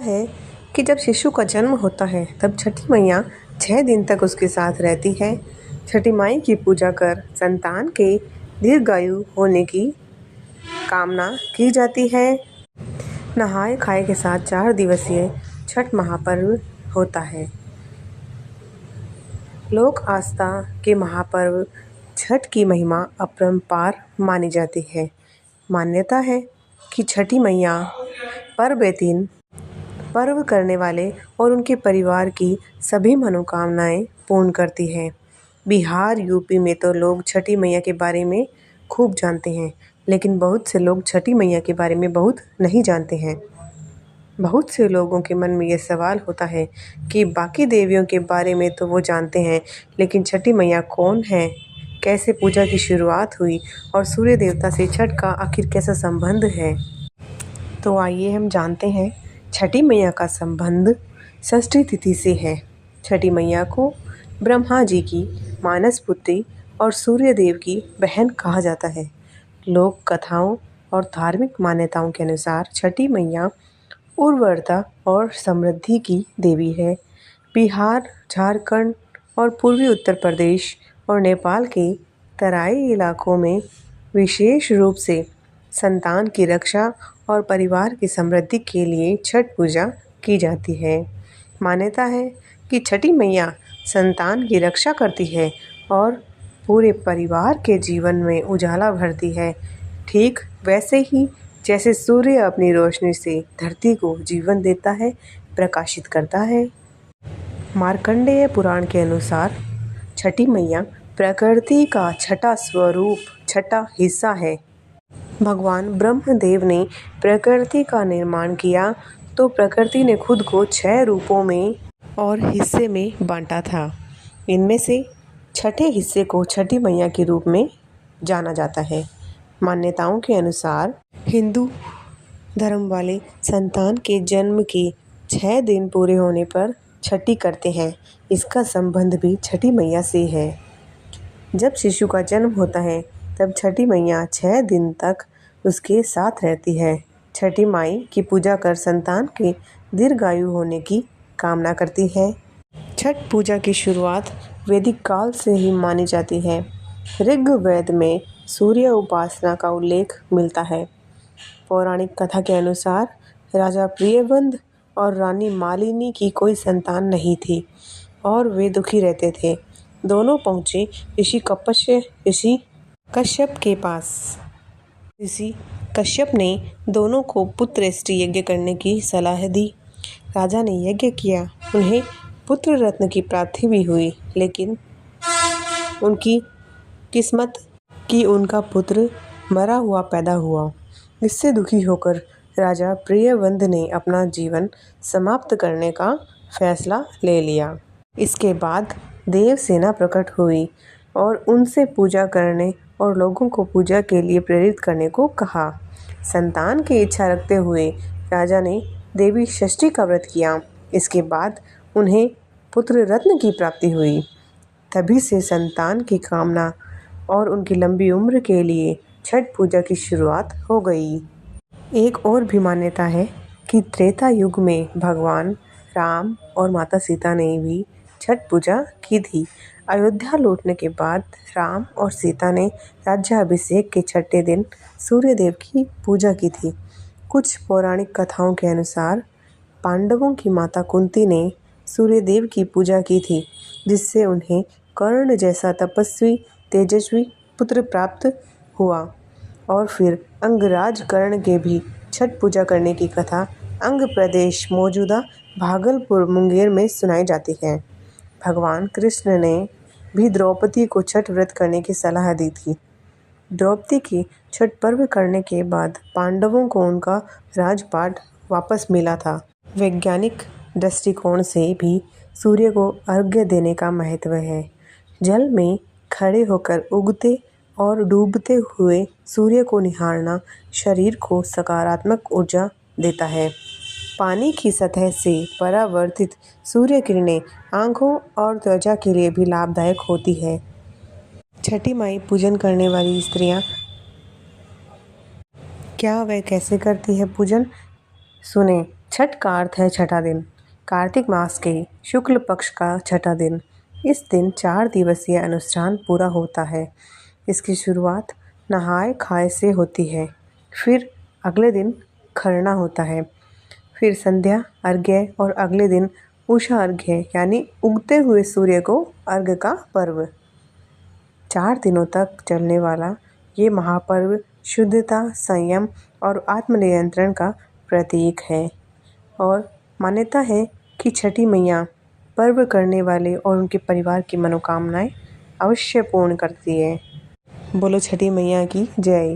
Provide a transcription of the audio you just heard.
है कि जब शिशु का जन्म होता है तब छठी मैया 6 दिन तक उसके साथ रहती है। छठी माई की पूजा कर संतान के दीर्घायु होने की कामना की जाती है। नहाए खाए के साथ 4 दिवसीय छठ महापर्व होता है। लोक आस्था के महापर्व छठ की महिमा अपरंपार मानी जाती है। मान्यता है कि छठी मैया पर्व करने वाले और उनके परिवार की सभी मनोकामनाएं पूर्ण करती है। बिहार, यूपी में तो लोग छठी मैया के बारे में खूब जानते हैं, लेकिन बहुत से लोग छठी मैया के बारे में बहुत नहीं जानते हैं। बहुत से लोगों के मन में ये सवाल होता है कि बाकी देवियों के बारे में तो वो जानते हैं, लेकिन छठी मैया कौन है, कैसे पूजा की शुरुआत हुई और सूर्य देवता से छठ का आखिर कैसा संबंध है। तो आइए हम जानते हैं। छठी मैया का संबंध षष्ठी तिथि से है। छठी मैया को ब्रह्मा जी की मानस पुत्री और सूर्य देव की बहन कहा जाता है। लोक कथाओं और धार्मिक मान्यताओं के अनुसार छठी मैया उर्वरता और समृद्धि की देवी है। बिहार, झारखंड और पूर्वी उत्तर प्रदेश और नेपाल के तराई इलाकों में विशेष रूप से संतान की रक्षा और परिवार की समृद्धि के लिए छठ पूजा की जाती है। मान्यता है कि छठी मैया संतान की रक्षा करती है और पूरे परिवार के जीवन में उजाला भरती है, ठीक वैसे ही जैसे सूर्य अपनी रोशनी से धरती को जीवन देता है, प्रकाशित करता है। मार्कंडेय पुराण के अनुसार छठी मैया प्रकृति का छठा स्वरूप, छठा हिस्सा है। भगवान ब्रह्मदेव ने प्रकृति का निर्माण किया तो प्रकृति ने खुद को 6 रूपों में और हिस्से में बांटा था। इनमें से छठे हिस्से को छठी मैया के रूप में जाना जाता है। मान्यताओं के अनुसार हिंदू धर्म वाले संतान के जन्म के 6 दिन पूरे होने पर छठी करते हैं। इसका संबंध भी छठी मैया से है। जब शिशु का जन्म होता है तब छठी मैया 6 दिन तक उसके साथ रहती है। छठी माई की पूजा कर संतान के दीर्घायु होने की कामना करती है। छठ पूजा की शुरुआत वैदिक काल से ही मानी जाती है। ऋग्वेद में सूर्य उपासना का उल्लेख मिलता है। पौराणिक कथा के अनुसार राजा प्रियव्रत और रानी मालिनी की कोई संतान नहीं थी और वे दुखी रहते थे। दोनों पहुँचे ऋषि कश्यप के पास। ऋषि कश्यप ने दोनों को पुत्रष्टि यज्ञ करने की सलाह दी। राजा ने यज्ञ किया, उन्हें पुत्र रत्न की प्राप्ति भी हुई, लेकिन उनकी किस्मत कि उनका पुत्र मरा हुआ पैदा हुआ। इससे दुखी होकर राजा प्रियव्रत ने अपना जीवन समाप्त करने का फैसला ले लिया। इसके बाद देव सेना प्रकट हुई और उनसे पूजा करने और लोगों को पूजा के लिए प्रेरित करने को कहा। संतान की इच्छा रखते हुए राजा ने देवी षष्ठी का व्रत किया। इसके बाद उन्हें पुत्र रत्न की प्राप्ति हुई। तभी से संतान की कामना और उनकी लंबी उम्र के लिए छठ पूजा की शुरुआत हो गई। एक और भी मान्यता है कि त्रेता युग में भगवान राम और माता सीता ने भी छठ पूजा की थी। अयोध्या लौटने के बाद राम और सीता ने राज्याभिषेक के छठे दिन सूर्य देव की पूजा की थी। कुछ पौराणिक कथाओं के अनुसार पांडवों की माता कुंती ने सूर्य देव की पूजा की थी, जिससे उन्हें कर्ण जैसा तपस्वी तेजस्वी पुत्र प्राप्त हुआ। और फिर अंगराज कर्ण के भी छठ पूजा करने की कथा अंग प्रदेश मौजूदा भागलपुर मुंगेर में सुनाई जाती है। भगवान कृष्ण ने भी द्रौपदी को छठ व्रत करने की सलाह दी थी। द्रौपदी की छठ पर्व करने के बाद पांडवों को उनका राजपाट वापस मिला था। वैज्ञानिक दृष्टिकोण से भी सूर्य को अर्घ्य देने का महत्व है। जल में खड़े होकर उगते और डूबते हुए सूर्य को निहारना शरीर को सकारात्मक ऊर्जा देता है। पानी की सतह से परावर्तित सूर्य किरणें आँखों और त्वचा के लिए भी लाभदायक होती है। छठी माई पूजन करने वाली स्त्रियां क्या वह कैसे करती है पूजन, सुने। छठ का अर्थ है छठा दिन। कार्तिक मास के शुक्ल पक्ष का छठा दिन। इस दिन 4 दिवसीय अनुष्ठान पूरा होता है। इसकी शुरुआत नहाय खाए से होती है। फिर अगले दिन खरना होता है। फिर संध्या अर्घ्य और अगले दिन उषा अर्घ्य यानी उगते हुए सूर्य को अर्घ्य का पर्व। 4 दिनों तक चलने वाला ये महापर्व शुद्धता, संयम और आत्मनियंत्रण का प्रतीक है। और मान्यता है कि छठी मैया पर्व करने वाले और उनके परिवार की मनोकामनाएं अवश्य पूर्ण करती है। बोलो छठी मैया की जय।